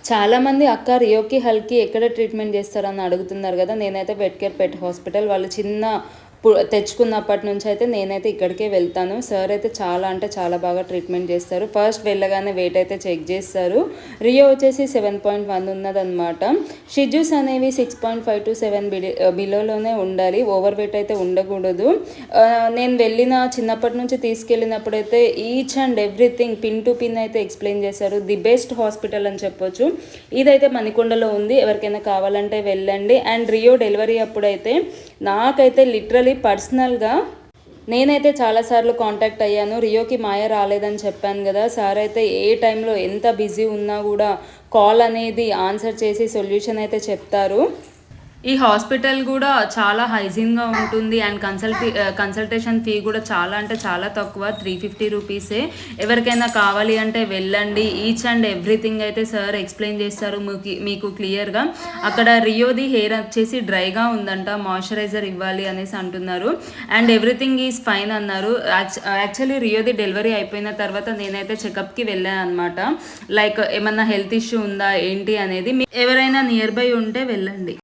చాలామంది అక్క రియోకి హల్కి ఎక్కడ ట్రీట్మెంట్ చేస్తారని అడుగుతున్నారు కదా. నేనైతే వెట్ కేర్ పెట్ హాస్పిటల్ వాళ్ళు చిన్న తెచ్చుకున్నప్పటి నుంచి అయితే నేనైతే ఇక్కడికే వెళ్తాను. సార్ అయితే చాలా అంటే చాలా బాగా ట్రీట్మెంట్ చేస్తారు. ఫస్ట్ వెళ్ళగానే వెయిట్ అయితే చెక్ చేస్తారు. రియో వచ్చేసి 7.1 ఉన్నదనమాట. షిజూస్ అనేవి 6.5 to 7 బిలోలోనే ఉండాలి. ఓవర్ వెయిట్ అయితే ఉండకూడదు. నేను వెళ్ళిన చిన్నప్పటి నుంచి తీసుకెళ్ళినప్పుడైతే each and everything pin to pin అయితే ఎక్స్ప్లెయిన్ చేశారు. ది బెస్ట్ హాస్పిటల్ అని చెప్పొచ్చు. ఇదైతే మణికొండలో ఉంది. ఎవరికైనా కావాలంటే వెళ్ళండి. అండ్ రియో డెలివరీ అప్పుడైతే నాకైతే లిటరలీ పర్సనల్గా నేనైతే చాలాసార్లు కాంటాక్ట్ అయ్యాను. రియోకి మాయ రాలేదని చెప్పాను కదా. సార్ అయితే ఏ టైంలో ఎంత బిజీ ఉన్నా కూడా కాల్ అనేది ఆన్సర్ చేసి సొల్యూషన్ అయితే చెప్తారు. ఈ హాస్పిటల్ కూడా చాలా హైజీన్గా ఉంటుంది. అండ్ కన్సల్టేషన్ ఫీ కూడా చాలా అంటే చాలా తక్కువ, 350 రూపీసే. ఎవరికైనా కావాలి అంటే వెళ్ళండి. ఈచ్ అండ్ ఎవ్రీథింగ్ అయితే సార్ ఎక్స్ప్లెయిన్ చేస్తారు మీకు క్లియర్గా. అక్కడ రియోది హెయిర్ వచ్చేసి డ్రైగా ఉందంట, మాయిశ్చరైజర్ ఇవ్వాలి అనేసి అంటున్నారు. అండ్ ఎవ్రీథింగ్ ఈజ్ ఫైన్ అన్నారు. యాక్చువల్లీ రియోది డెలివరీ అయిపోయిన తర్వాత నేనైతే చెకప్కి వెళ్ళాను అనమాట. లైక్ ఏమన్నా హెల్త్ ఇష్యూ ఉందా ఏంటి అనేది. ఎవరైనా నియర్ బై ఉంటే వెళ్ళండి.